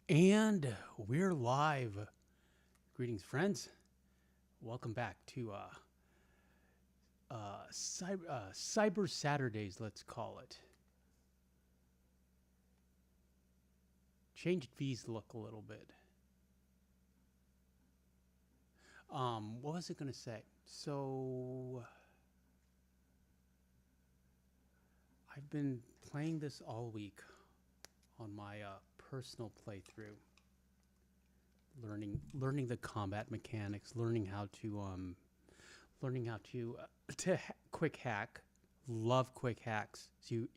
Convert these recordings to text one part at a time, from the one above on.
And we're live. Greetings, friends. Welcome back to Cyber Saturdays, let's call it. Changed V's look a little bit. What was it going to say? So, I've been playing this all week on my personal playthrough. Learning the combat mechanics, learning how to quick hack. Love quick hacks.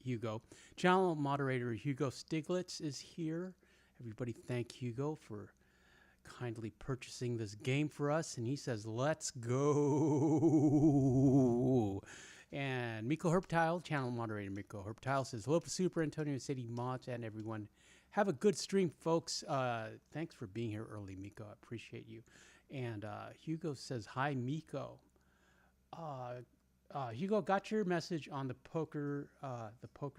Hugo, channel moderator Hugo Stiglitz is here. Everybody, thank Hugo for kindly purchasing this game for us, and he says, "Let's go." And Miko Herptile, channel moderator Miko Herptile, says, "Hello, Super Antonio City mods and everyone. Have a good stream, folks. Thanks for being here early, Miko. I appreciate you." And Hugo says, "Hi, Miko." Hugo, got your message on the poker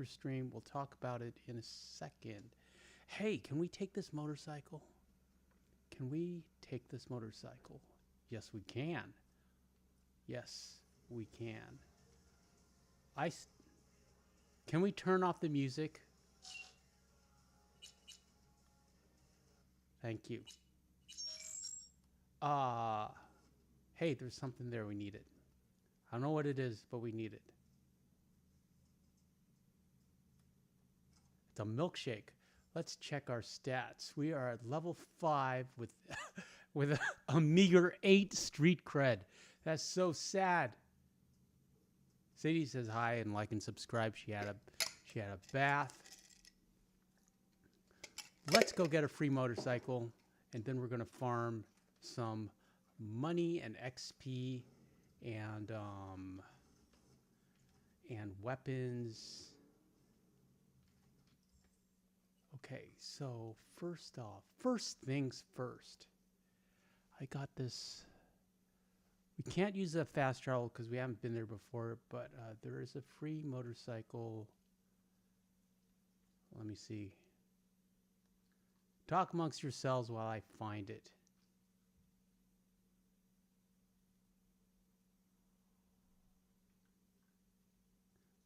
stream. We'll talk about it in a second. Hey, can we take this motorcycle? Can we take this motorcycle? Yes, we can. Yes, we can. Can we turn off the music? Thank you. Hey, there's something there. We need it. I don't know what it is, but we need it. It's a milkshake. Let's check our stats. We are at level 5 with with a meager 8 street cred. That's so sad. Sadie says hi and like and subscribe. She had a bath. Let's go get a free motorcycle, and then we're gonna farm some money and XP and weapons. Okay, so first things first. I got this. We can't use a fast travel because we haven't been there before, but there is a free motorcycle. Let me see. Talk amongst yourselves while I find it.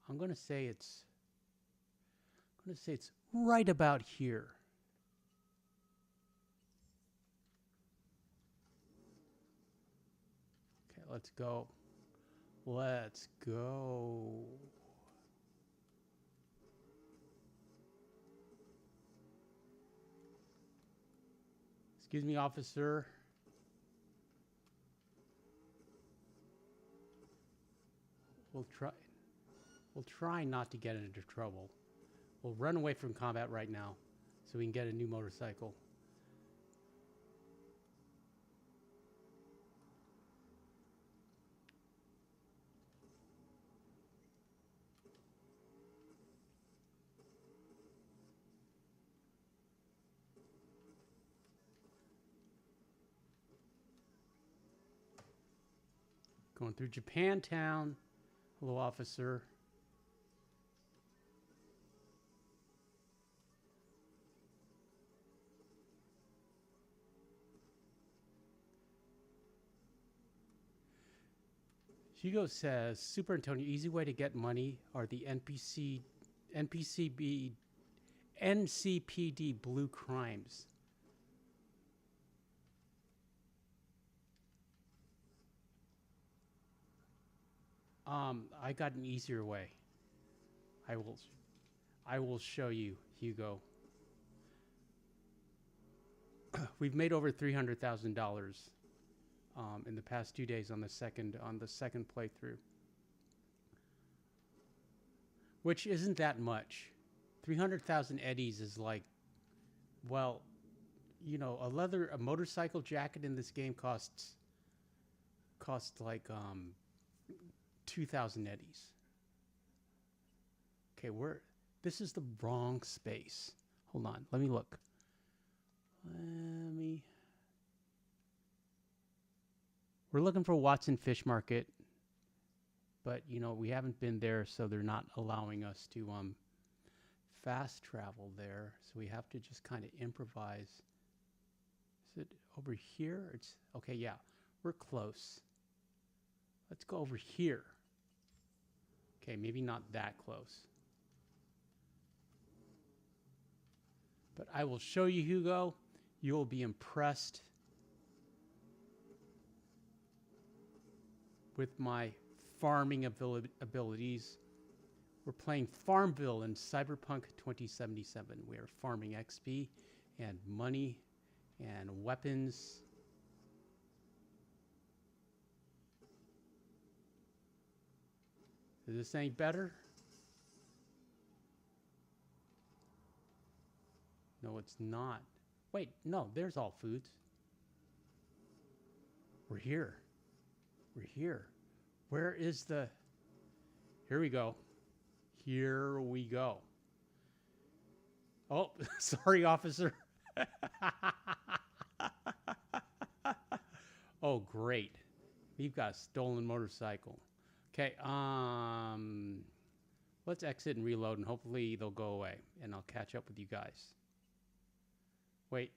I'm going to say it's right about here. Okay, let's go. Let's go. Excuse me, officer. We'll try not to get into trouble. We'll run away from combat right now so we can get a new motorcycle. Going through Japantown. Hello, officer. Hugo says, Super Antonio, easy way to get money are the NCPD blue crimes. I got an easier way. I will show you, Hugo. We've made over $300,000 in the past 2 days on the second playthrough, which isn't that much. 300,000 eddies is like, well, you know, a motorcycle jacket in this game costs like 2,000 eddies. Okay, this is the wrong space. Hold on, let me look. We're looking for Watson Fish Market, but you know we haven't been there, so they're not allowing us to fast travel there, so we have to just kind of improvise. Is it over here? It's okay, yeah, we're close. Let's go over here. Okay, maybe not that close. But I will show you, Hugo. You will be impressed with my farming abilities. We're playing Farmville in Cyberpunk 2077. We are farming XP and money and weapons. Is this any better? No, it's not. Wait, no, there's all foods. We're here. We're here. Where is the... Here we go. Here we go. Oh, sorry, officer. Oh, great. We've got a stolen motorcycle. Okay, let's exit and reload, and hopefully they'll go away, and I'll catch up with you guys. Wait.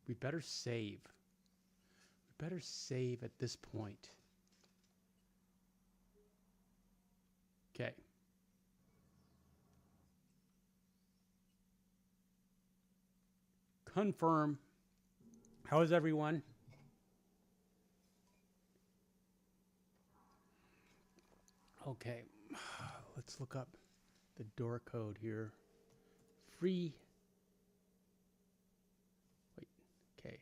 We better save. We better save at this point. Okay. Confirm. How is everyone? Okay. Let's look up the door code here. Free. Wait. Okay.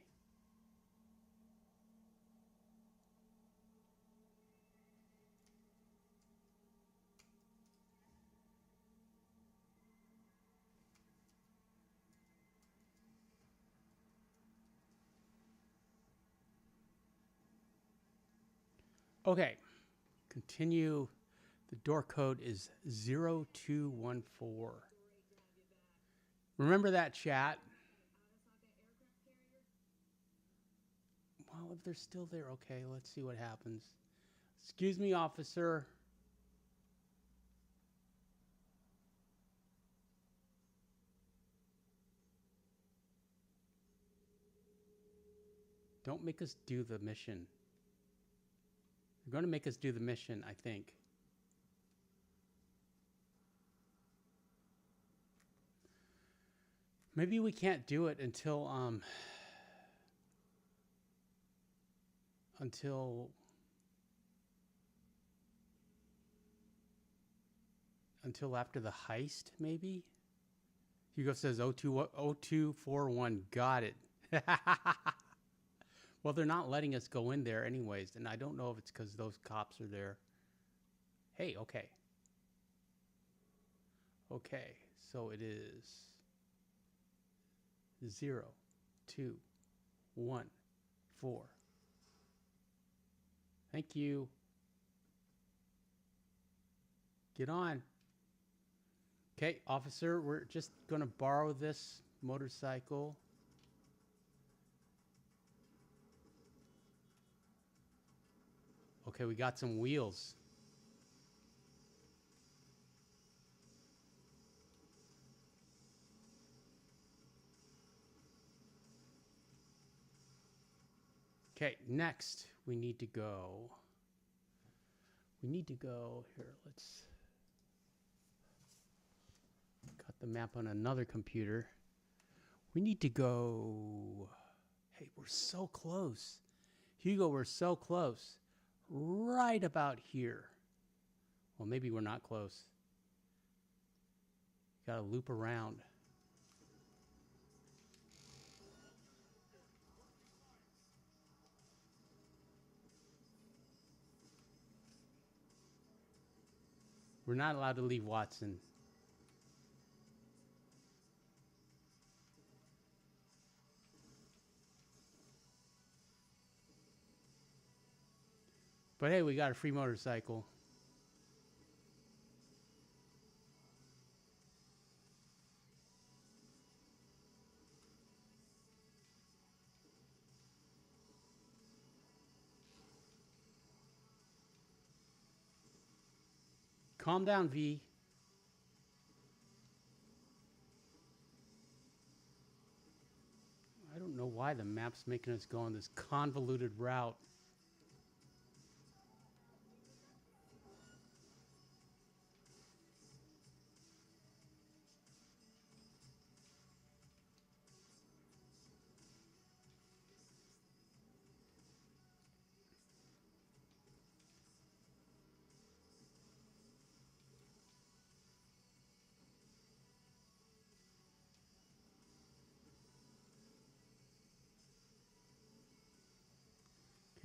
Okay, continue. The door code is 0214. Remember that, chat? Well, if they're still there, okay, let's see what happens. Excuse me, officer. Don't make us do the mission. They're going to make us do the mission, I think. Maybe we can't do it until after the heist, maybe? Hugo says 0241. Got it. Well, they're not letting us go in there anyways, and I don't know if it's because those cops are there. Hey, okay. Okay, so it is 0214. Thank you. Get on. Okay, officer, we're just going to borrow this motorcycle. Okay, we got some wheels. Okay, next we need to go. Here, let's got the map on another computer. We need to go. Hey, we're so close. Hugo, we're so close. Right about here. Well, maybe we're not close. Got to loop around. We're not allowed to leave Watson. But hey, we got a free motorcycle. Calm down, V. why the map's making us go on this convoluted route.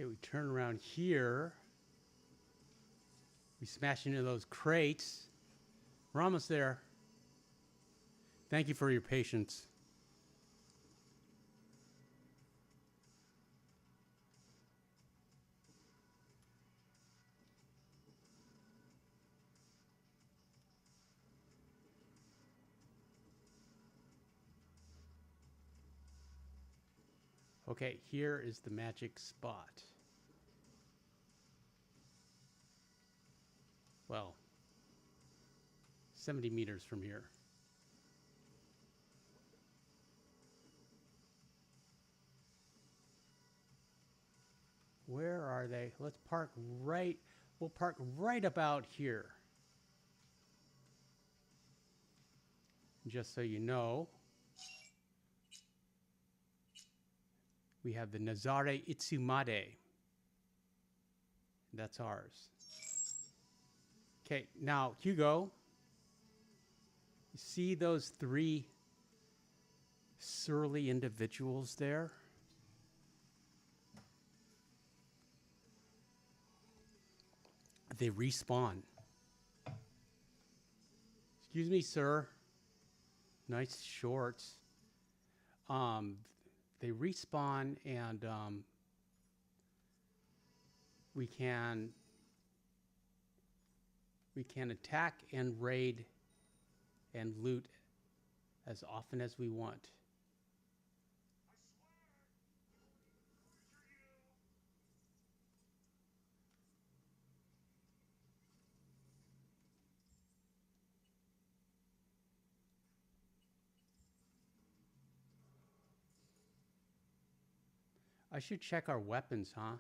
Okay, we turn around here. We smash into those crates. We're almost there. Thank you for your patience. Okay, here is the magic spot. Well, 70 meters from here. Where are they? Let's park right. We'll park right about here. Just so you know, we have the Nazare Itsumade. That's ours. Okay, now, Hugo, you see those three surly individuals there? They respawn. Excuse me, sir. Nice shorts. They respawn, and we can attack and raid and loot as often as we want. I should check our weapons, huh?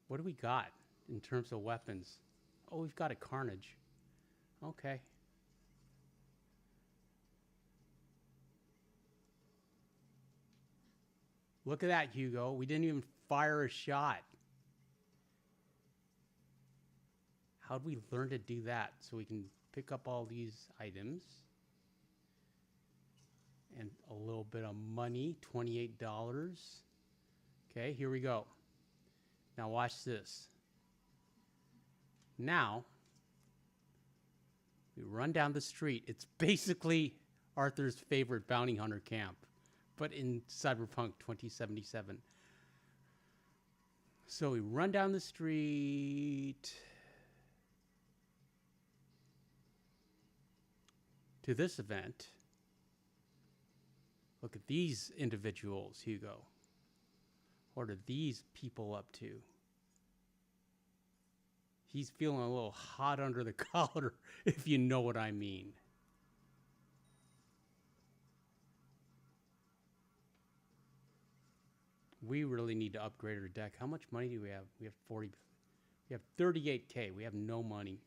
What do we got in terms of weapons? Oh, we've got a Carnage. Okay. Look at that, Hugo. We didn't even fire a shot. How'd we learn to do that? So we can pick up all these items. And a little bit of money, $28. Okay, here we go. Now watch this. Now, we run down the street. It's basically Arthur's favorite bounty hunter camp, but in Cyberpunk 2077. So we run down the street to this event. Look at these individuals, Hugo. What are these people up to? He's feeling a little hot under the collar, if you know what I mean. We really need to upgrade our deck. How much money do we have? We have 40. We have 38K. We have no money.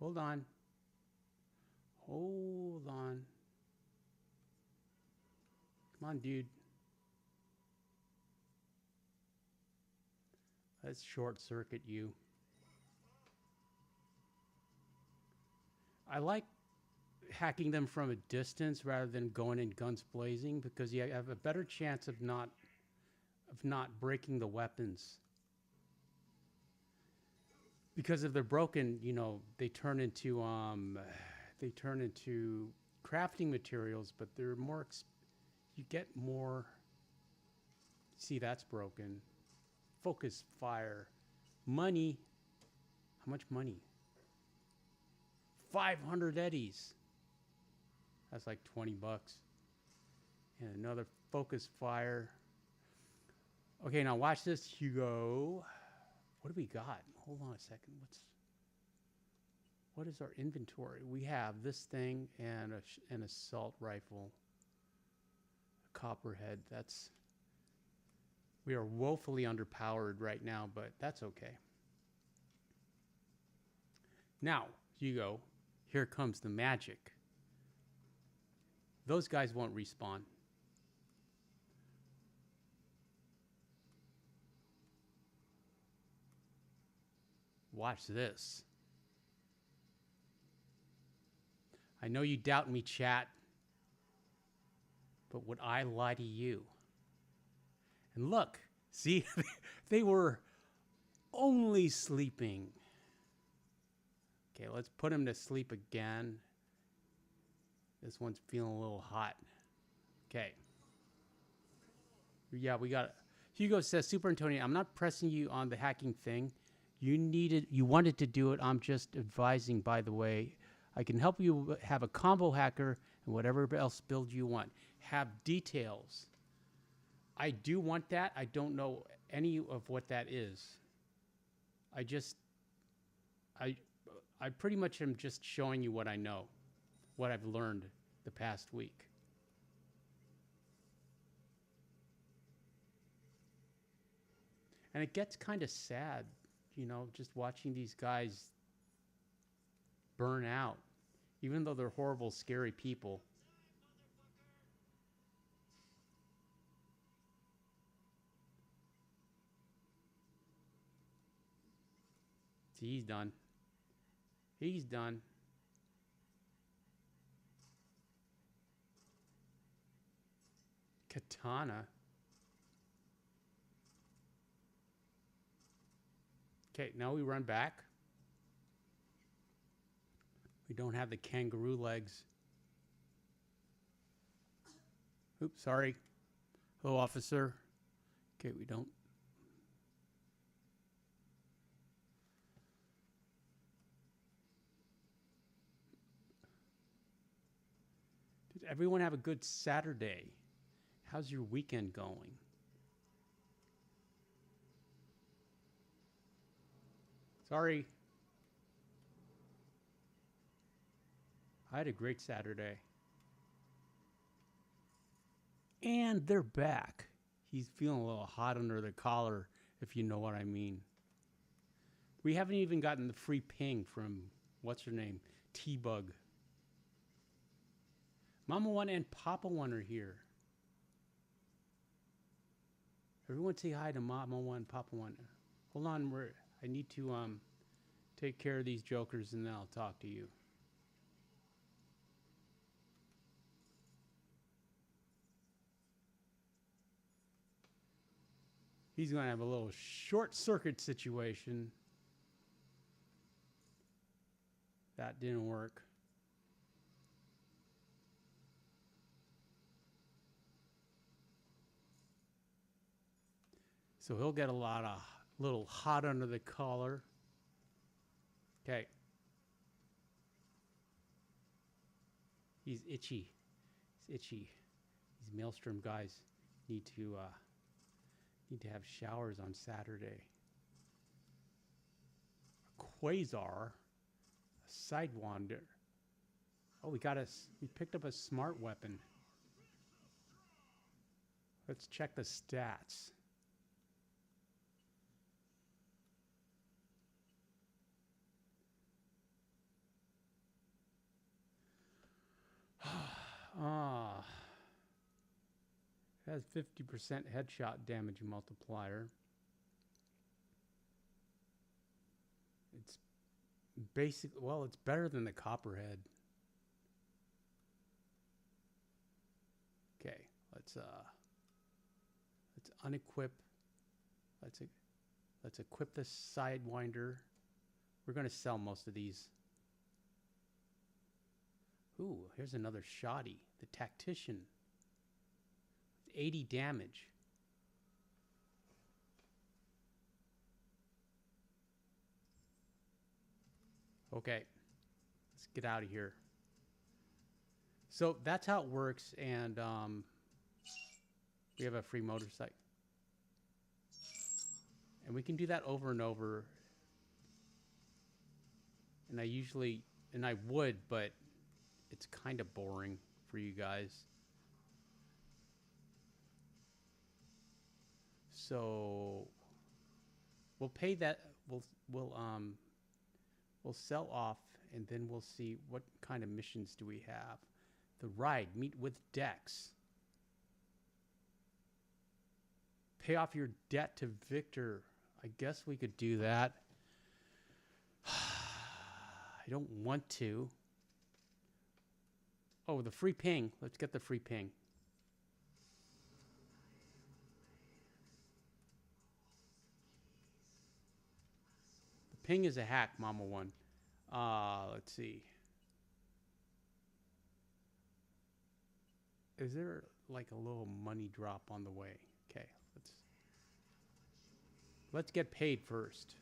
Hold on. Hold on. Come on, dude. Let's short circuit you. I like hacking them from a distance rather than going in guns blazing because you have a better chance of not breaking the weapons. Because if they're broken, you know, they turn into crafting materials, but they're more you get more. See, that's broken. Focus fire. Money. How much money? 500 eddies. That's like $20. And another focus fire. Okay, now watch this, Hugo. What do we got? Hold on a second. What is our inventory? We have this thing and an assault rifle, a copperhead. We are woefully underpowered right now, but that's okay. Now, Hugo, here comes the magic. Those guys won't respawn. Watch this. I know you doubt me, chat, but would I lie to you? And look, see, they were only sleeping. Okay, let's put him to sleep again. This one's feeling a little hot. Okay. Yeah, we got it. Hugo says, Super Antonio, I'm not pressing you on the hacking thing. You wanted to do it. I'm just advising, by the way. I can help you have a combo hacker and whatever else build you want. Have details. I do want that. I don't know any of what that is. I pretty much am just showing you what I know, what I've learned the past week. And it gets kind of sad, you know, just watching these guys burn out, even though they're horrible, scary people. See, he's done. He's done. Katana. Okay, now we run back. We don't have the kangaroo legs. Oops, sorry. Hello, officer. Okay, we don't. Did everyone have a good Saturday? How's your weekend going? Sorry. I had a great Saturday. And they're back. He's feeling a little hot under the collar, if you know what I mean. We haven't even gotten the free ping from, what's her name? T-Bug. Mama One and Papa One are here. Everyone say hi to Mama One, Papa One. Hold on, I need to take care of these jokers and then I'll talk to you. He's going to have a little short circuit situation. That didn't work. So he'll get a little hot under the collar. Okay. He's itchy. He's itchy. These Maelstrom guys need to have showers on Saturday. A Quasar, a Sidewinder. Oh, we picked up a smart weapon. Let's check the stats. It has 50% headshot damage multiplier. It's it's better than the Copperhead. Okay, let's unequip. Let's equip the Sidewinder. We're going to sell most of these. Ooh, here's another shoddy. The Tactician. 80 damage. Okay, let's get out of here. So that's how it works, and we have a free motorcycle. And we can do that over and over. And I would, but it's kind of boring for you guys. So we'll pay that. We'll sell off, and then we'll see what kind of missions do we have. The ride, meet with Dex. Pay off your debt to Victor. I guess we could do that. I don't want to. Oh, the free ping. Let's get the free ping. The ping is a hack, Mama One. Let's see. Is there like a little money drop on the way? Okay, let's get paid first.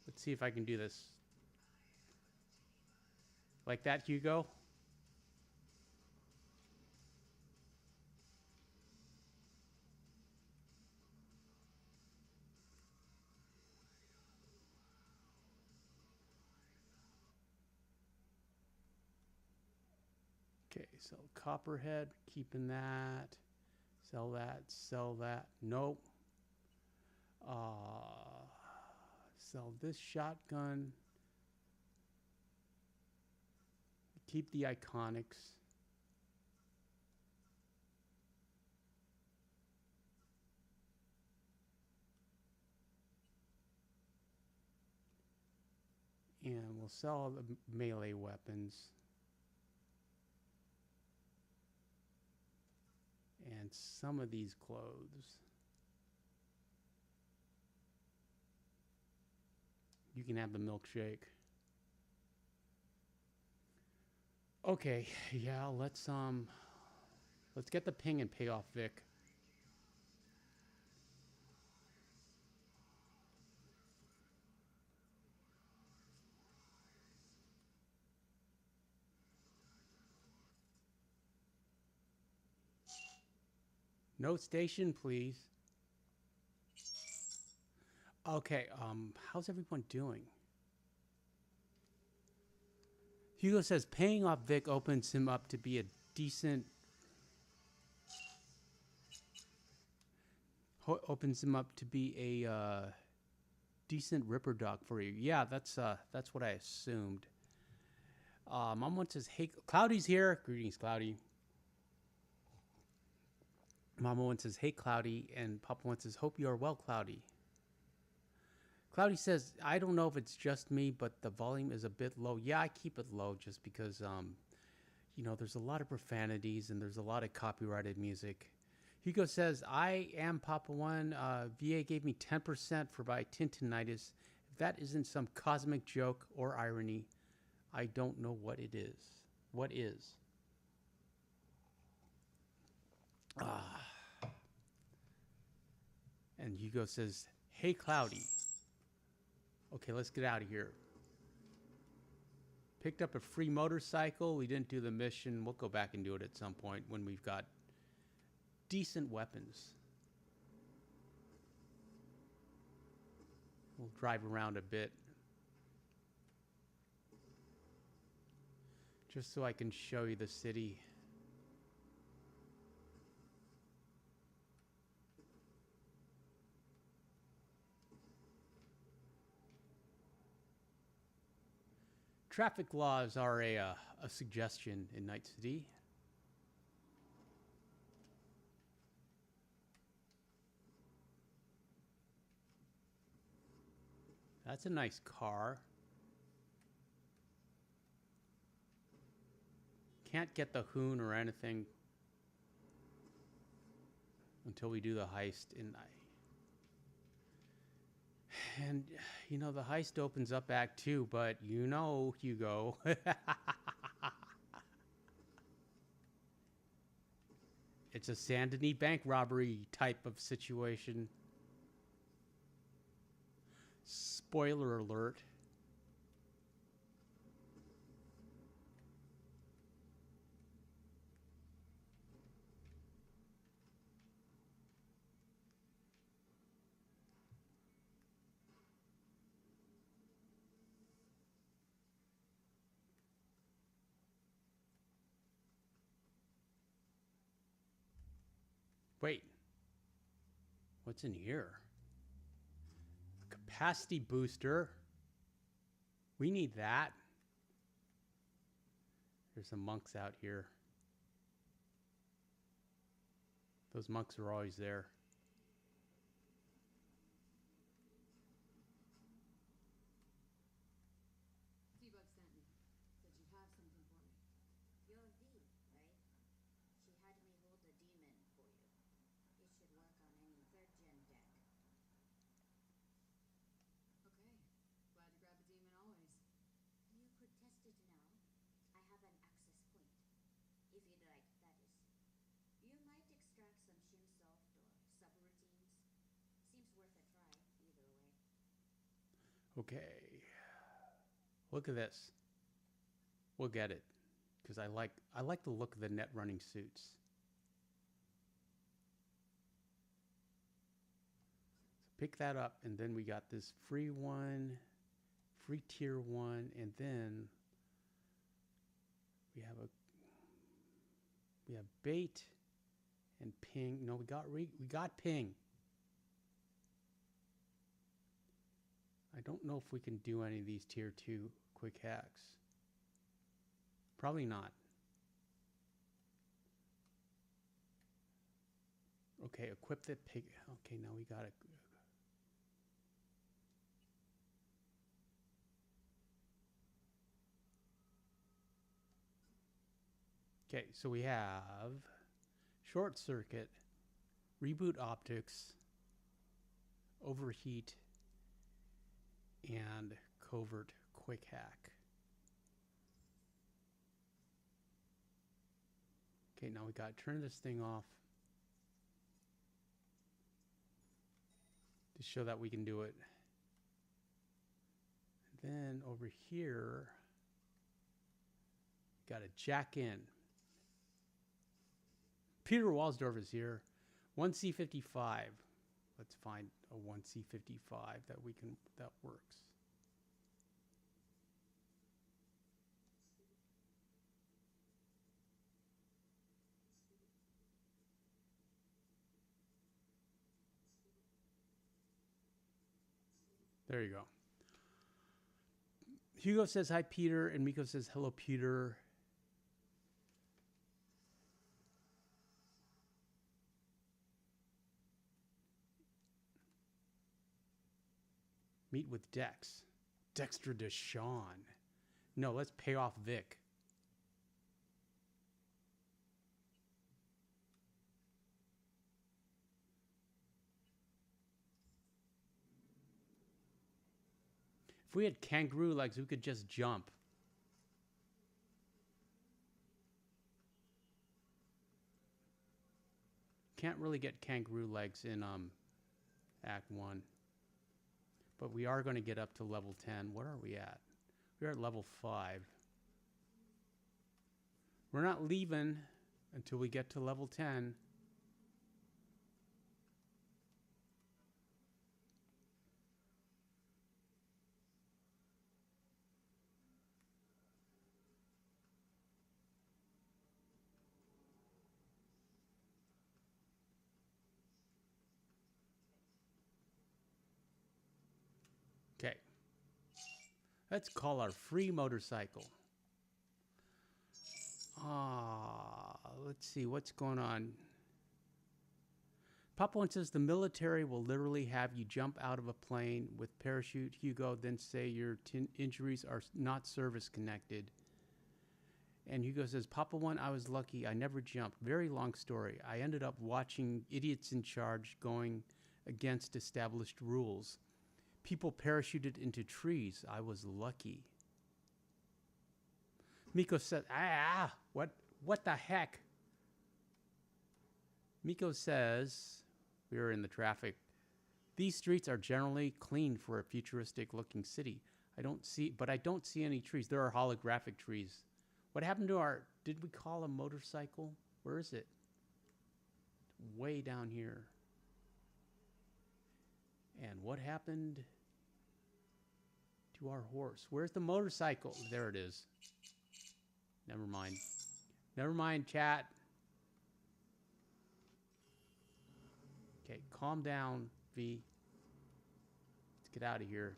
Let's see if I can do this. Like that, Hugo? Okay, so Copperhead, keeping that. Sell that, sell that. Nope. Sell this shotgun. Keep the iconics. And we'll sell the melee weapons. And some of these clothes. You can have the milkshake. Okay, yeah, let's get the ping and pay off Vic. No station, please. Okay, how's everyone doing? Hugo says paying off Vic opens him up to be a decent... opens him up to be a decent ripper dog for you. Yeah, that's what I assumed. Mom one says, hey, Cloudy's here. Greetings, Cloudy. Mama one says, hey, Cloudy. And Papa one says, hope you are well, Cloudy. Cloudy says, I don't know if it's just me, but the volume is a bit low. Yeah, I keep it low just because, you know, there's a lot of profanities and there's a lot of copyrighted music. Hugo says, I am Papa One. VA gave me 10% for my Tintinitis. If that isn't some cosmic joke or irony, I don't know what it is. What is? And Hugo says, hey, Cloudy. Okay, let's get out of here. Picked up a free motorcycle. We didn't do the mission. We'll go back and do it at some point when we've got decent weapons. We'll drive around a bit. Just so I can show you the city. Traffic laws are a suggestion in Night City. That's a nice car. Can't get the hoon or anything until we do the heist. And, you know, the heist opens up Act 2, but you know, Hugo. It's a Saint Denis bank robbery type of situation. Spoiler alert. Wait. What's in here? A capacity booster. We need that. There's some monks out here. Those monks are always there. Okay. Look at this. We'll get it. Because I like the look of the net running suits. So pick that up, and then we got this free one, free tier 1, and then we have bait and ping. No, we got ping. I don't know if we can do any of these tier 2 quick hacks. Probably not. Okay, equip the pig. Okay, now we got it. Okay, so we have short circuit, reboot optics, overheat, and covert quick hack. Okay, now we got to turn this thing off to show that we can do it. And then over here, got to jack in. Peter Walsdorf is here. 1C55. Let's find a 1C55 that works. There you go. Hugo says hi, Peter, and Miko says hello, Peter. Meet with Dex. Dexter Deshawn. No, let's pay off Vic. If we had kangaroo legs, we could just jump. Can't really get kangaroo legs in Act 1. But we are going to get up to level 10. What are we at? We're at level 5. We're not leaving until we get to level 10. Okay. Let's call our free motorcycle. Let's see what's going on. Papa One says the military will literally have you jump out of a plane with parachute, Hugo, then say your injuries are not service connected. And Hugo says, Papa One, I was lucky. I never jumped. Very long story. I ended up watching idiots in charge going against established rules. People parachuted into trees. I was lucky. Miko said, what the heck? Miko says, we are in the traffic. These streets are generally clean for a futuristic looking city. I don't see any trees. There are holographic trees. What happened to did we call a motorcycle? Where is it? Way down here. And what happened to our horse? Where's the motorcycle? There it is. Never mind. Never mind, chat. Okay, calm down, V. Let's get out of here.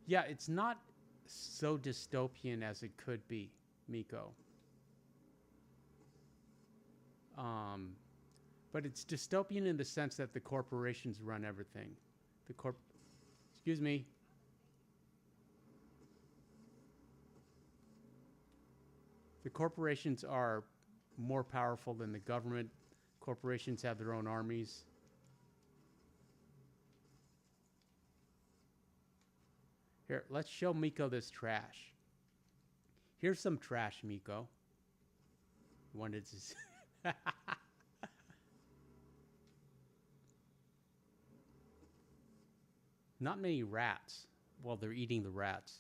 Yeah, it's not so dystopian as it could be, Miko. But it's dystopian in the sense that the corporations run everything. Excuse me. The corporations are more powerful than the government. Corporations have their own armies. Here, let's show Miko this trash. Here's some trash, Miko. Wanted to. Not many rats. Well, they're eating the rats.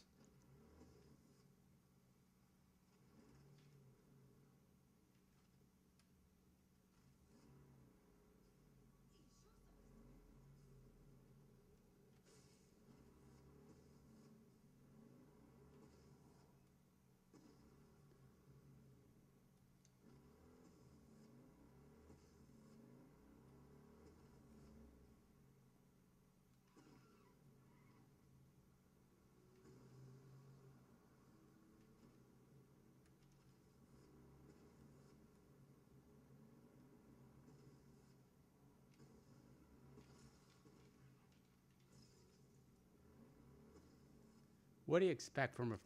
What do you expect from a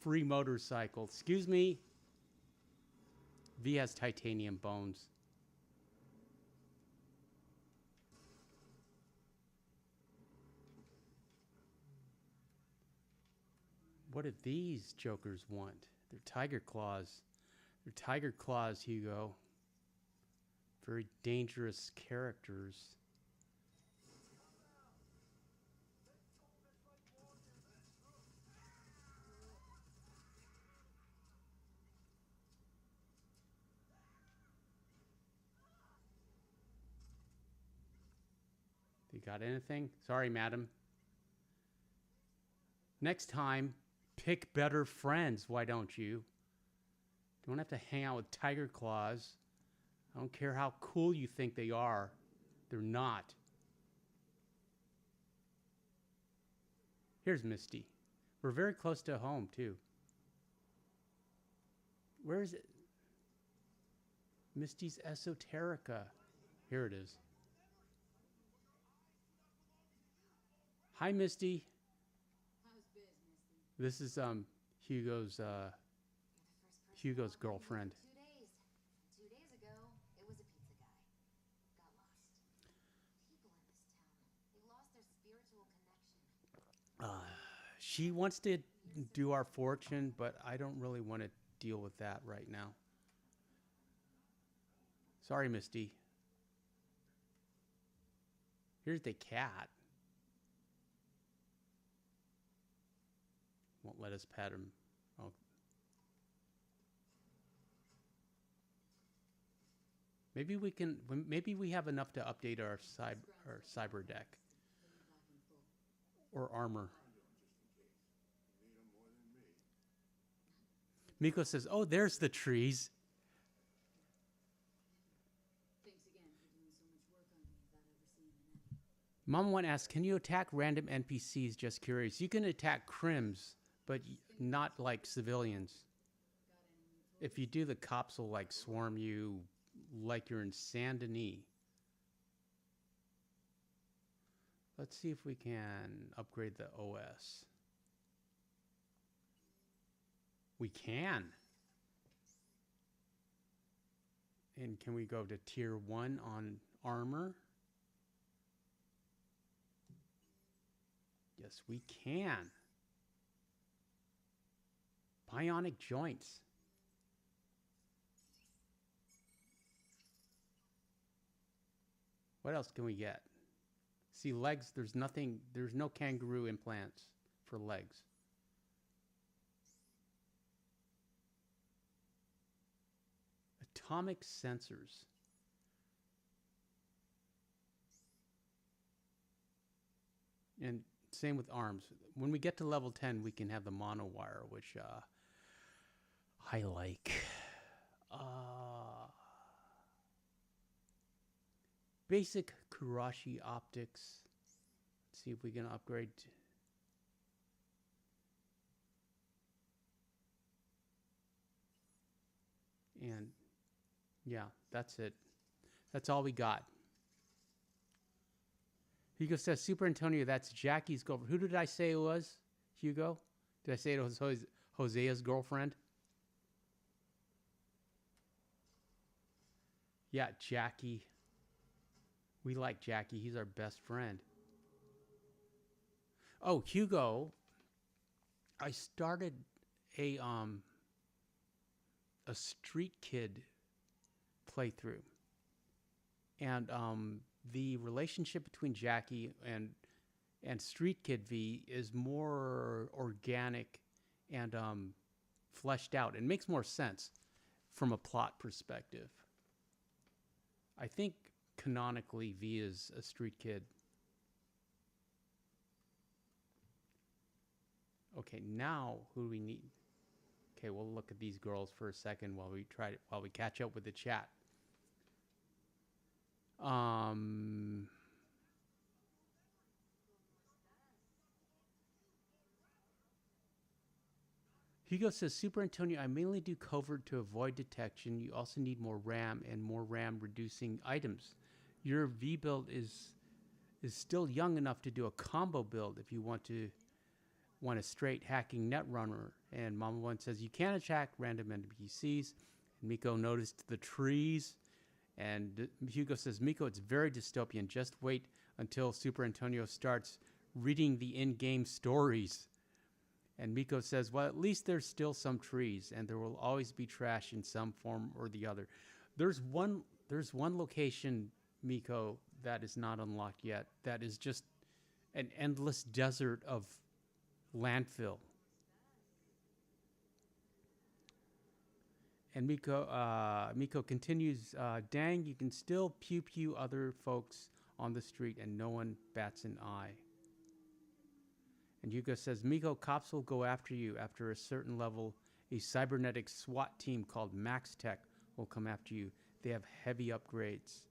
free motorcycle? Excuse me? V has titanium bones. What do these jokers want? They're tiger claws. They're tiger claws, Hugo. Very dangerous characters. You got anything? Sorry, madam. Next time, pick better friends, why don't you? You don't have to hang out with tiger claws. I don't care how cool you think they are. They're not. Here's Misty. We're very close to home, too. Where is it? Misty's Esoterica. Here it is. Hi, Misty. How's biz, Misty? This is Hugo's girlfriend. 2 days. 2 days ago, it was a pizza guy. Got lost. People in this town, they lost their spiritual connection. She wants to do our fortune, but I don't really want to deal with that right now. Sorry, Misty. Here's the cat. Won't let us pet him. Oh. Maybe we can. Maybe we have enough to update our cyber deck or armor. Miko says, "Oh, there's the trees." Thanks again for doing so much work on me without ever seeing an end. Mom one asks, "Can you attack random NPCs?" Just curious. You can attack crims, but not like civilians. If you do, the cops will like swarm you like you're in Saint Denis. Let's see if we can upgrade the OS. We can. And can we go to tier 1 on armor? Yes, we can. Bionic joints. What else can we get? See, legs, there's nothing, there's no kangaroo implants for legs. Atomic sensors. And same with arms. When we get to level 10, we can have the monowire, which I like. basic Kurashi optics. Let's see if we can upgrade. And yeah, that's it. That's all we got. Hugo says, Super Antonio, that's Jackie's girlfriend. Who did I say it was, Hugo? Did I say it was Hosea's girlfriend? Yeah, Jackie. We like Jackie. He's our best friend. Oh, Hugo, I started a Street Kid playthrough. And the relationship between Jackie and Street Kid V is more organic and fleshed out. It makes more sense from a plot perspective. I think canonically V is a Street Kid. Okay, now who do we need? Okay, we'll look at these girls for a second while we catch up with the chat. Hugo says, Super Antonio, I mainly do covert to avoid detection. You also need more RAM and more RAM reducing items. Your V build is still young enough to do a combo build if you want a straight hacking netrunner. And Mama One says, you can attack random NPCs. And Miko noticed the trees. And Hugo says, Miko, it's very dystopian. Just wait until Super Antonio starts reading the in-game stories. And Miko says, well, at least there's still some trees, and there will always be trash in some form or the other. There's one location, Miko, that is not unlocked yet. That is just an endless desert of landfill. And Miko continues, dang, you can still pew other folks on the street and no one bats an eye. And Hugo says, Miko, cops will go after you. After a certain level, a cybernetic SWAT team called Max Tech will come after you. They have heavy upgrades.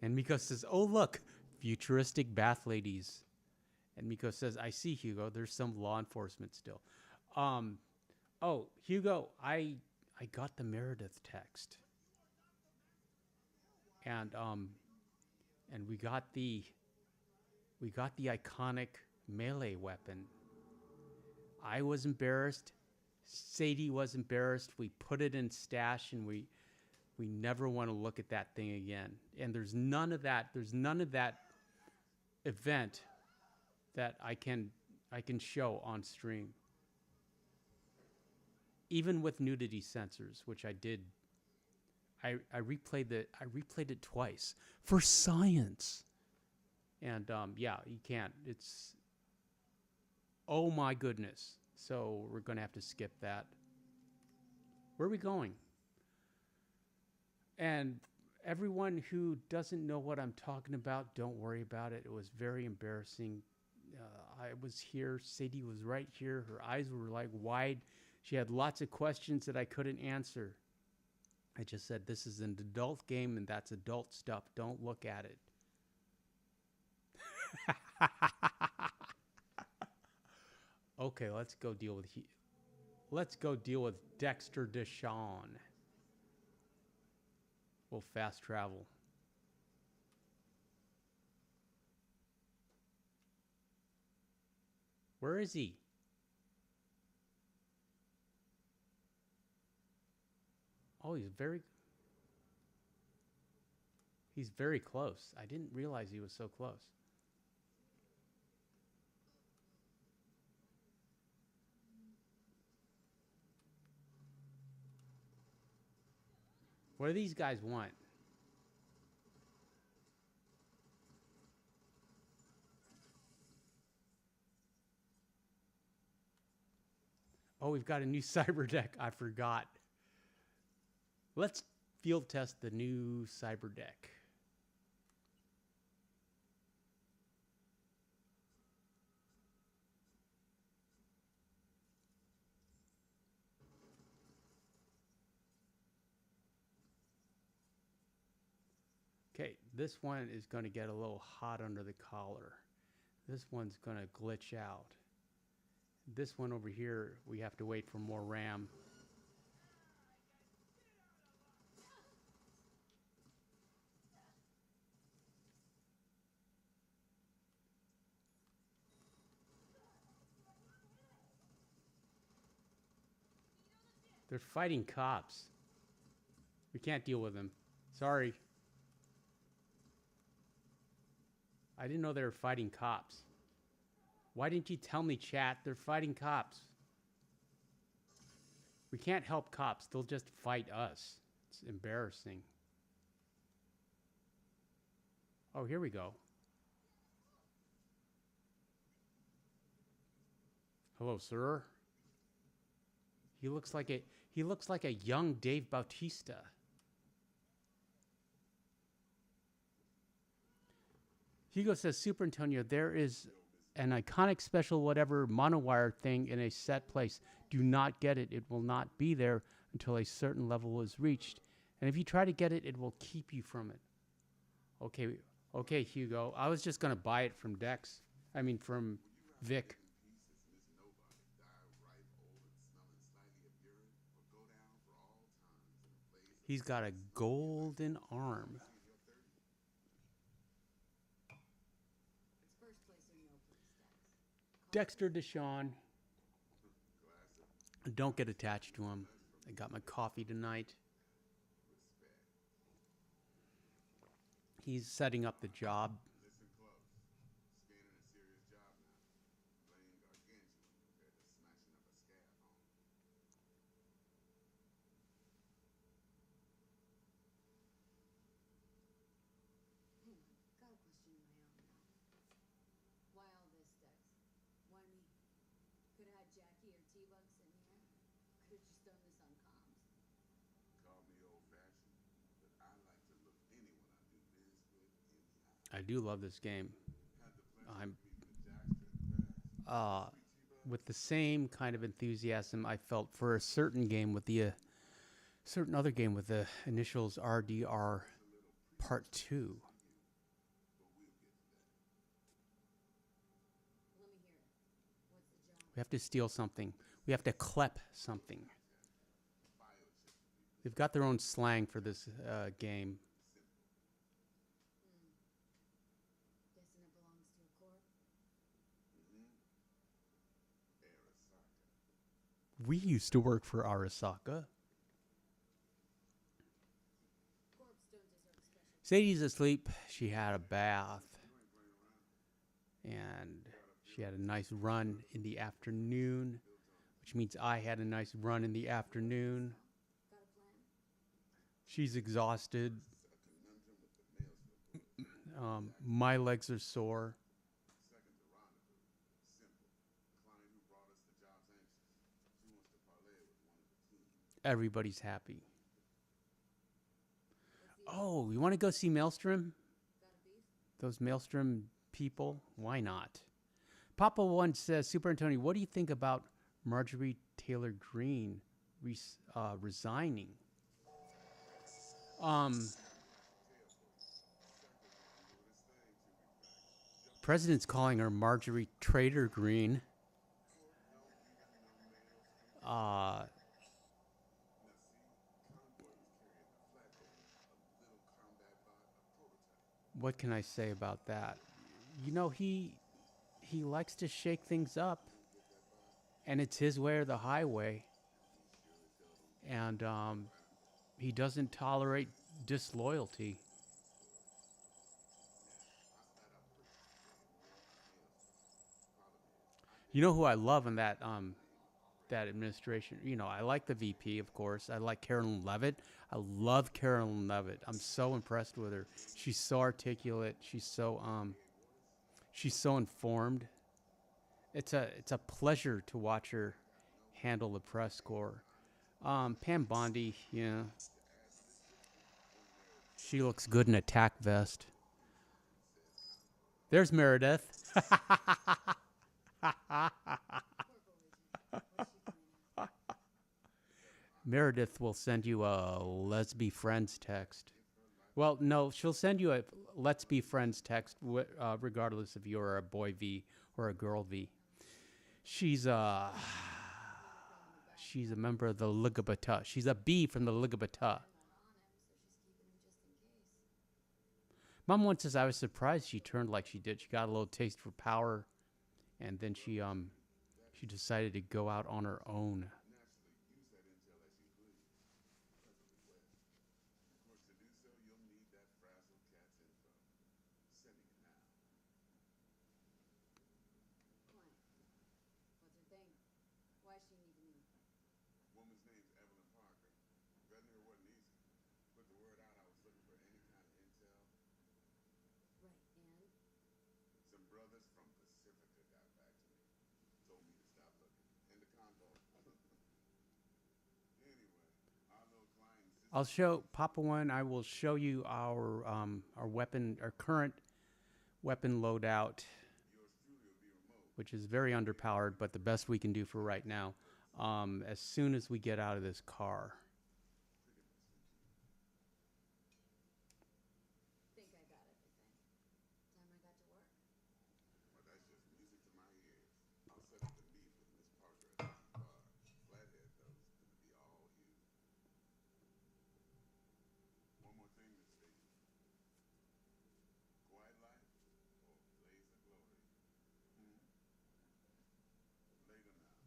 And Miko says, oh, look, futuristic bath ladies. And Miko says, I see, Hugo. There's some law enforcement still. Oh, Hugo, I got the Meredith text. And we got the iconic melee weapon. I was embarrassed. Sadie was embarrassed. We put it in stash, and we never want to look at that thing again. And there's none of that event that I can show on stream. Even with nudity sensors, which I did. I replayed it twice for science. And yeah, you can't. It's, oh my goodness. So we're going to have to skip that. Where are we going? And everyone who doesn't know what I'm talking about, don't worry about it. It was very embarrassing. I was here. Sadie was right here. Her eyes were like wide. She had lots of questions that I couldn't answer. I just said, this is an adult game and that's adult stuff. Don't look at it. Okay, let's go deal with Dexter Deshawn. We'll fast travel. Where is he? Oh, he's very close. I didn't realize he was so close. What do these guys want? Oh, we've got a new cyber deck. I forgot. Let's field test the new cyber deck. Okay, this one is going to get a little hot under the collar. This one's going to glitch out. This one over here, we have to wait for more RAM. They're fighting cops. We can't deal with them. Sorry. I didn't know they were fighting cops. Why didn't you tell me, chat? They're fighting cops. We can't help cops. They'll just fight us. It's embarrassing. Oh, here we go. Hello, sir. He looks like a young Dave Bautista. Hugo says, Super Antonio, there is an iconic special whatever monowire thing in a set place. Do not get it. It will not be there until a certain level is reached. And if you try to get it, it will keep you from it. Okay, Hugo. I was just going to buy it from Dex. I mean, from Vic. He's got a golden arm. Dexter Deshawn. Don't get attached to him. I got my coffee tonight. He's setting up the job. Got a question of my own now. Why all this, Dex? Why me? Could've had Jackie or T-Bug sitting here. Could've just done this on comms. Call me old-fashioned, but I like to look anyone I do business with in the eye. I do love this game. I'm Jackster with the same kind of enthusiasm I felt for a certain game with the certain other game with the initials RDR Part 2. Let me hear it. What's the job? We have to steal something. We have to klep something. They've got their own slang for this game. Guessing it belongs to a corp? We used to work for Arasaka. Corps don't deserve special. Sadie's asleep. She had a bath. And she had a nice run in the afternoon, which means I had a nice run in the afternoon. Got a plan? She's exhausted. My legs are sore. Everybody's happy. Oh, you want to go see Maelstrom? Got a beef? Those Maelstrom people? Why not? Papa One says, Super Antonio, what do you think about Marjorie Taylor Greene resigning? President's calling her Marjorie Trader Green. What can I say about that? You know, he likes to shake things up, and it's his way or the highway. And he doesn't tolerate disloyalty. You know who I love in that that administration? You know, I like the VP, of course. I like Carolyn Levitt. I love Carolyn Levitt. I'm so impressed with her. She's so articulate. She's so informed. It's a pleasure to watch her handle the press corps. Pam Bondi, yeah. She looks good in a tack vest. There's Meredith. Meredith will send you a lesbi friends text. Well, no, she'll send you a "Let's be friends" text, regardless if you're a boy V or a girl V. She's a she's a member of the Ligabata. She's a B from the Ligabata. Mom once says I was surprised she turned like she did. She got a little taste for power, and then she decided to go out on her own. Naturally, use that intel as you please, preferably west. Of course, to do so, you'll need that frazzled cat's info. Sending it now. Client, what's her thing? Why is she needing me? Woman's name's Evelyn Parker. Vetting her wasn't easy. Put the word out I was looking for any kind of intel. Right, and? Some brothers from Pacifica got back to me. Told me to stop looking. End the convo. Anyway, our little client insisted. I'll show Papa One. I will show you our weapon, our current weapon loadout, Yours truly will be remote. which is very underpowered, but the best we can do for right now. As soon as we get out of this car. Think I got everything. Time I got to work. Well, that's just music to my ears. I'll set up the meet with Miss Parker at the bar. Flathead, though, is gonna be all you. One more thing, Miss Stacy. Quiet life or blaze of glory? Later now.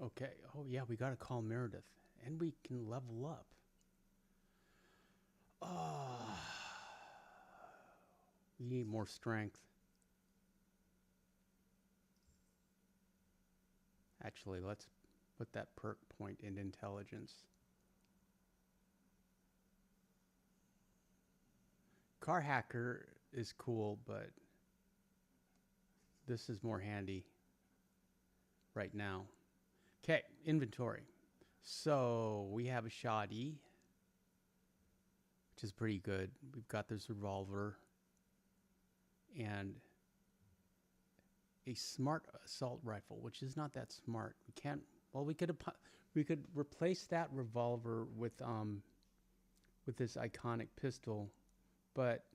Okay. Oh yeah, we gotta call Meredith, and we can level up. We need more strength. Actually, let's put that perk point in intelligence. Car hacker is cool, but this is more handy right now. Okay, inventory. So we have a shoddy, which is pretty good. We've got this revolver and a smart assault rifle, which is not that smart. We can't. Well, we could replace that revolver with this iconic pistol, but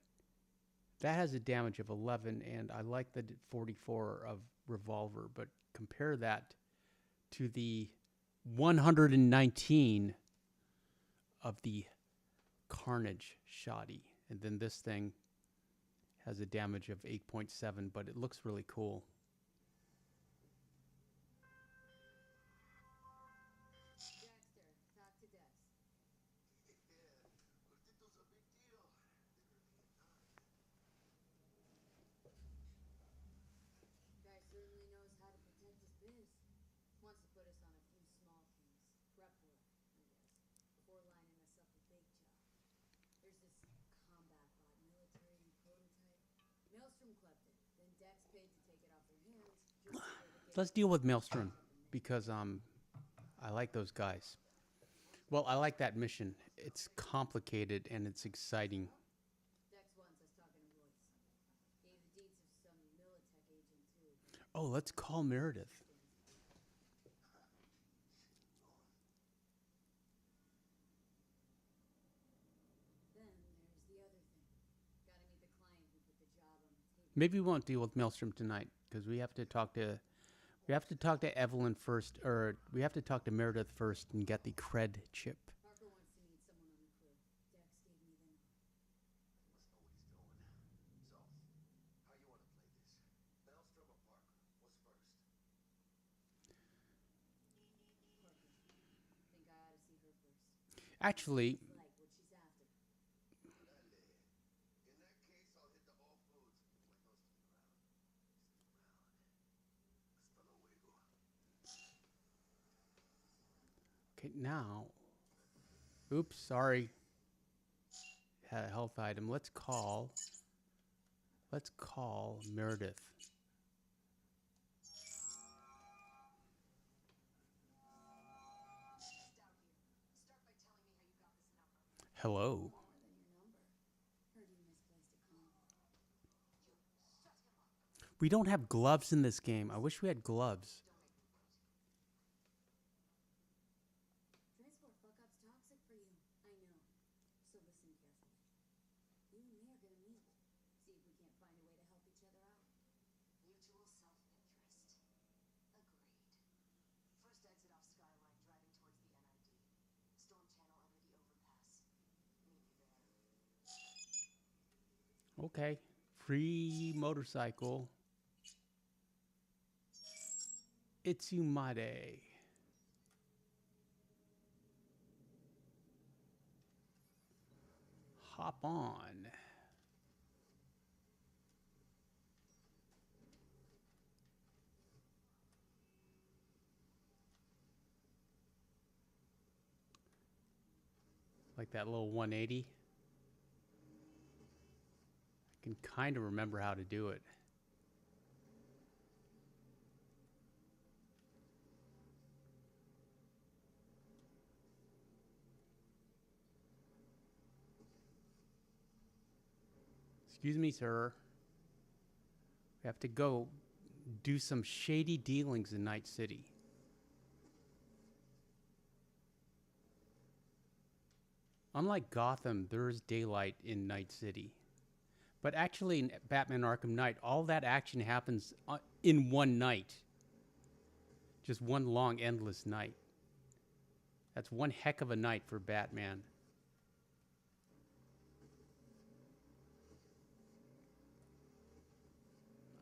that has a damage of 11, and I like the 44 of revolver. But compare that to the 119 of the Carnage shoddy, and then this thing has a damage of 8.7, but it looks really cool. Dexter, talk to Dex. Guy certainly knows how to protect his biz. Wants to put us on a few small things. Prep work, I guess. Before lining us up a big job. There's this combat bot military prototype. Maelstrom clept it. Then Dex paid to take it off their hands just so they could get Let's deal with Maelstrom because I like those guys. Well, I like that mission. It's complicated and it's exciting. Dex wants us talking to Royce. Gave the deeds of some Militech agent too. Oh, let's call Meredith. Then there's the other thing. Gotta meet the client who put the job on the table. Maybe we won't deal with Maelstrom tonight because we have to talk to Evelyn first, or we have to talk to Meredith first and get the cred chip. Parker wants to meet someone on the crew. Dex gave me the nod. Must know what he's doing. So, how you want to play this? Maelstrom or Parker? What's first? Parker. Think I ought to see her first. Actually, Like what she's after. Dale. In that case, I'll hit the all foods. Buenos to the ground. Stick around. Hasta luego. okay, now. Oops, sorry. Had a health item. Let's call Meredith. Hello. More than your number. Heard you misplaced a combo. We don't have gloves in this game. I wish we had gloves. Transport fuck up's toxic for you. I know. So listen carefully. You and me are gonna meet. See if we can't find a way to help each other out. Mutual self-interest. Agreed. First exit off Skyline, driving towards the NID. Storm channel under the overpass. Meet you there. Okay. Free motorcycle. Itsumade. Hop on. Like that little 180. I can kind of remember how to do it. Excuse me, sir. We have to go do some shady dealings in Night City. Unlike Gotham, there is daylight in Night City. But actually, in Batman Arkham Knight, all that action happens in one night. Just one long, endless night. That's one heck of a night for Batman.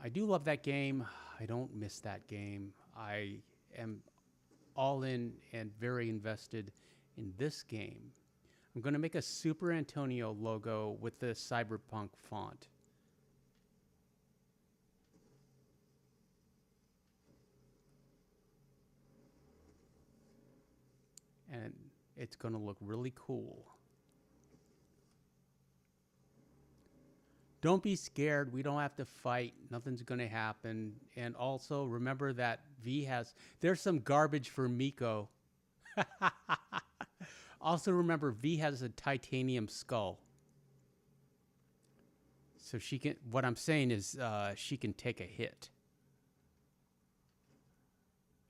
I do love that game. I don't miss that game. I am all in and very invested in this game. I'm going to make a Super Antonio logo with the Cyberpunk font. And it's going to look really cool. Don't be scared. We don't have to fight. Nothing's going to happen. And also remember that there's some garbage for Miko. Also remember V has a titanium skull. So what I'm saying is she can take a hit.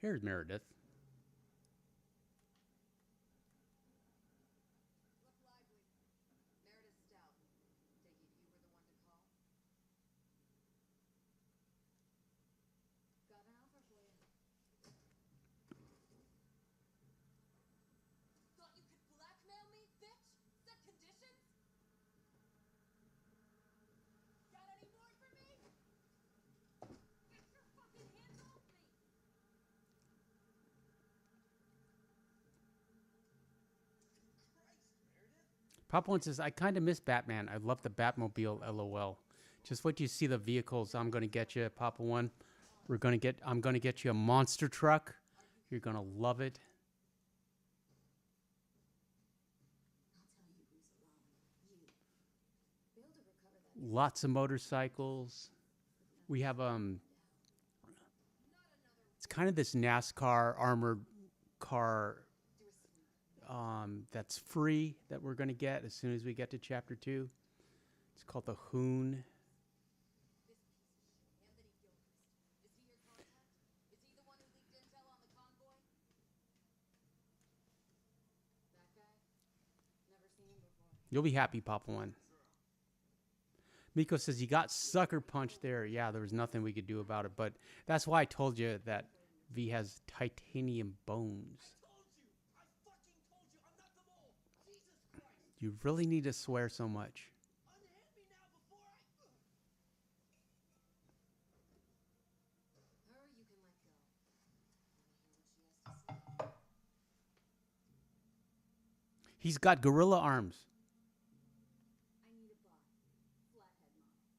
Here's Meredith. Look lively. Meredith Stout. Take it you were the one to call? Got an offer for you. Thought you could blackmail me, bitch? Set conditions? Got any more for me? Get your fucking hands off me! Papa One says, I kind of miss Batman. I love the Batmobile, LOL. Just wait till you see the vehicles I'm going to get you, Papa One. I'm going to get you a monster truck. You're going to love it. I'll tell you who's alone. You. Be able to recover that. Lots of motorcycles. We have it's kind of this NASCAR armored car that's free that we're going to get as soon as we get to chapter 2. It's called the Hoon. This piece of shit, Anthony Gilchrist. Is he your contact? Is he the one who leaked intel on the convoy? That guy? Never seen him before. You'll be happy, Papa One. Miko says, you got sucker punched there. Yeah, there was nothing we could do about it. But that's why I told you that V has titanium bones. You really need to swear so much. Her you can let go. Wanna hear what she has to say? He's got gorilla arms. I need a bot. Flathead model.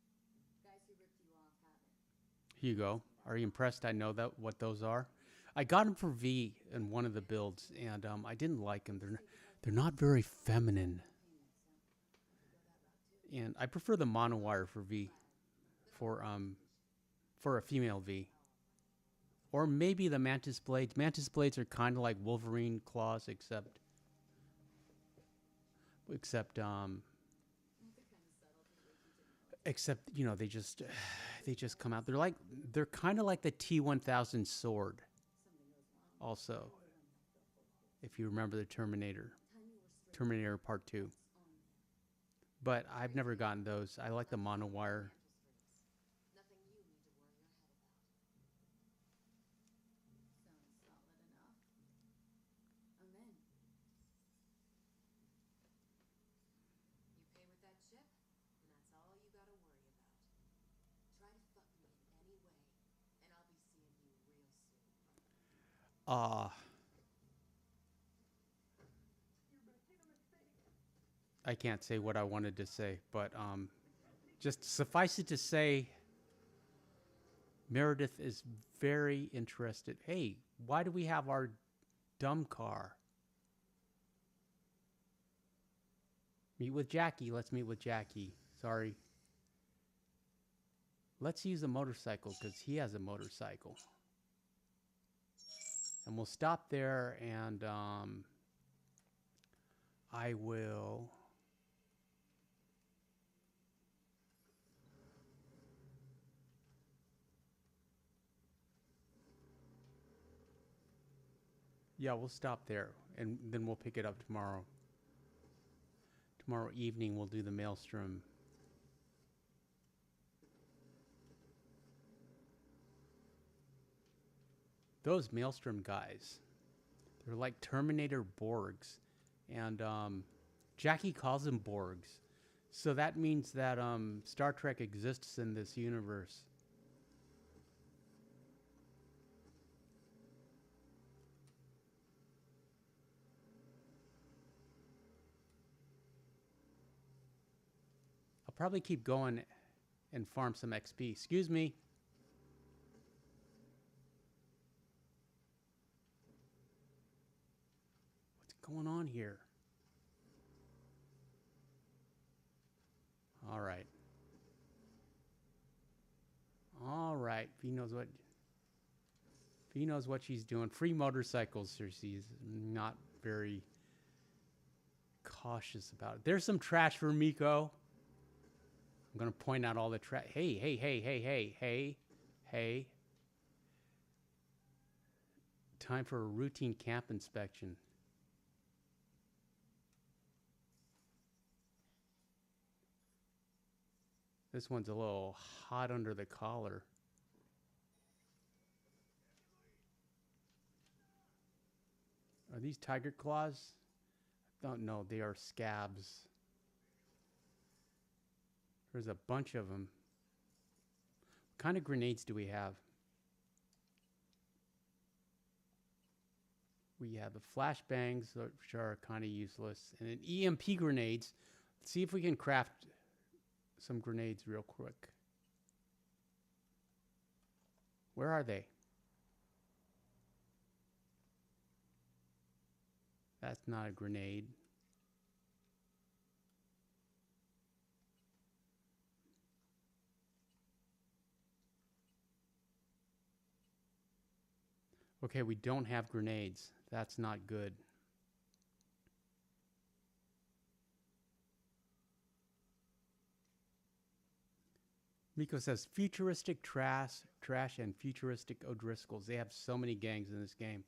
Guys who ripped you off have it. Here you go. Are you impressed? I know what those are. I got them for V in one of the builds, and I didn't like them. They're not very feminine. And I prefer the monowire for V, for a female V. Or maybe the mantis blades. Mantis blades are kind of like Wolverine claws, except you know, they just They just come out. They're kind of like the T-1000 sword. Also, if you remember the Terminator Part 2. But I've never gotten those. I like the monowire. Nothing you need to worry your head about. Sounds solid enough. I'm in. You pay with that chip, and that's all you gotta worry about. Try to fuck me in any way, and I'll be seeing you real soon. I can't say what I wanted to say, but just suffice it to say, Meredith is very interested. Hey, why do we have our dumb car? Meet with Jackie. Let's meet with Jackie. Sorry. Let's use a motorcycle because he has a motorcycle. And we'll stop there and I will... Yeah, we'll stop there, and then we'll pick it up tomorrow. Tomorrow evening, we'll do the Maelstrom. Those Maelstrom guys, they're like Terminator Borgs. And Jackie calls them Borgs. So that means that Star Trek exists in this universe. I'll probably keep going and farm some XP. Excuse me. What's going on here? All right. All right. He knows what she's doing. Free motorcycles. She's not very cautious about it. There's some trash for Miko. I'm going to point out all the trash. Hey. Time for a routine camp inspection. This one's a little hot under the collar. Are these tiger claws? I don't know. They are scabs. There's a bunch of them. What kind of grenades do we have? We have the flashbangs, which are kind of useless, and an EMP grenades. Let's see if we can craft some grenades real quick. Where are they? That's not a grenade. Okay, we don't have grenades. That's not good. Miko says futuristic trash and futuristic O'Driscolls. They have so many gangs in this game.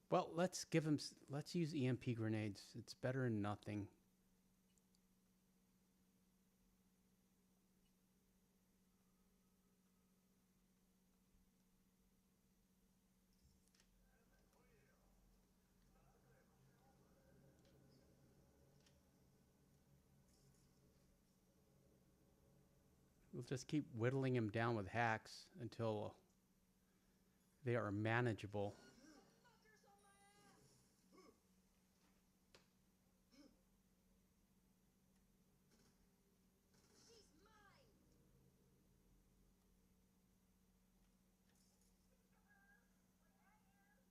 Well, let's use EMP grenades. It's better than nothing. We'll just keep whittling him down with hacks until they are manageable.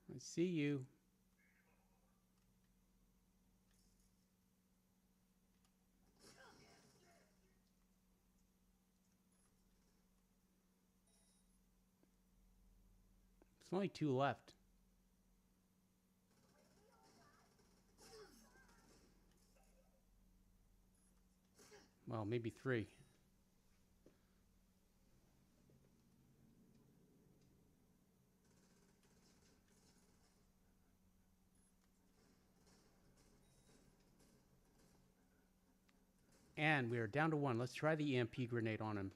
I see you. There's only 2 left. Well, maybe 3. And we are down to 1. Let's try the EMP grenade on him.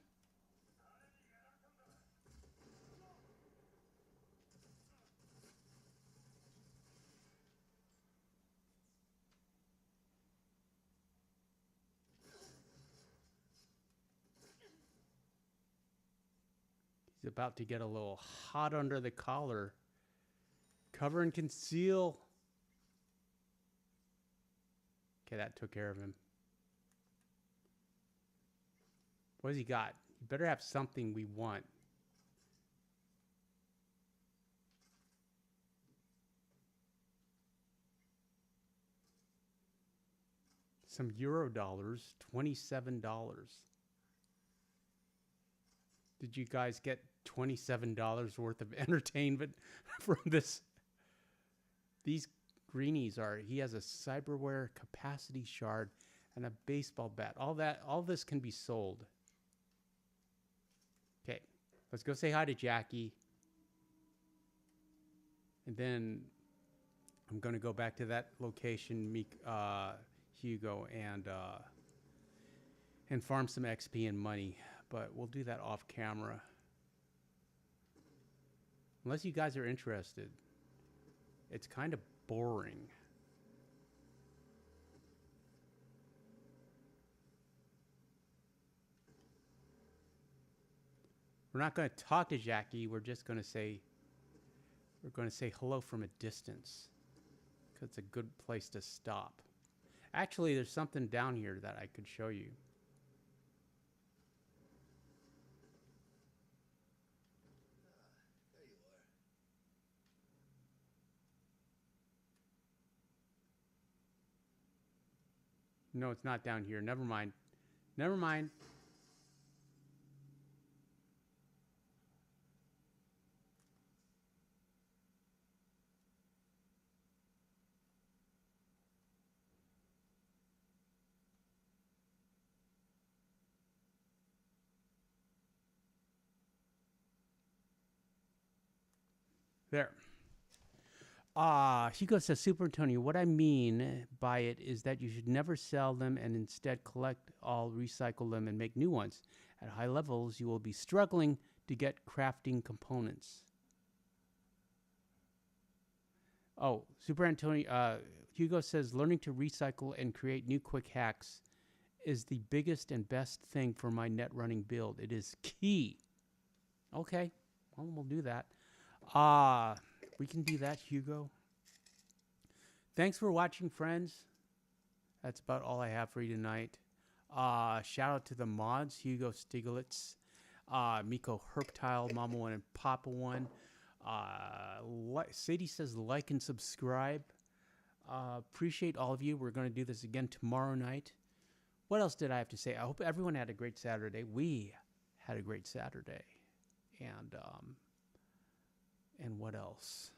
He's about to get a little hot under the collar. Cover and conceal. Okay, that took care of him. What has he got? He better have something we want. Some Euro dollars, $27. Did you guys get $27 worth of entertainment from this? These greenies are, he has a cyberware capacity shard and a baseball bat. All this can be sold. Okay, let's go say hi to Jackie. And then I'm going to go back to that location, Hugo, and farm some XP and money. But we'll do that off camera. Unless you guys are interested. It's kind of boring. We're not going to talk to Jackie. We're just going to say hello from a distance. Because it's a good place to stop. Actually, there's something down here that I could show you. There you are. No, it's not down here. Never mind. Never mind. There. Hugo says, Super Antonio, what I mean by it is that you should never sell them and instead collect all, recycle them, and make new ones. At high levels, you will be struggling to get crafting components. Oh, Super Antonio, Hugo says, learning to recycle and create new quick hacks is the biggest and best thing for my net running build. It is key. Okay, well, we'll do that. We can do that, Hugo. Thanks for watching, friends. That's about all I have for you tonight. Shout out to the mods, Hugo Stiglitz, Miko Herptile, Mama One, and Papa One. Sadie says like and subscribe. Appreciate all of you. We're going to do this again tomorrow night. What else did I have to say? I hope everyone had a great Saturday. We had a great Saturday. And what else?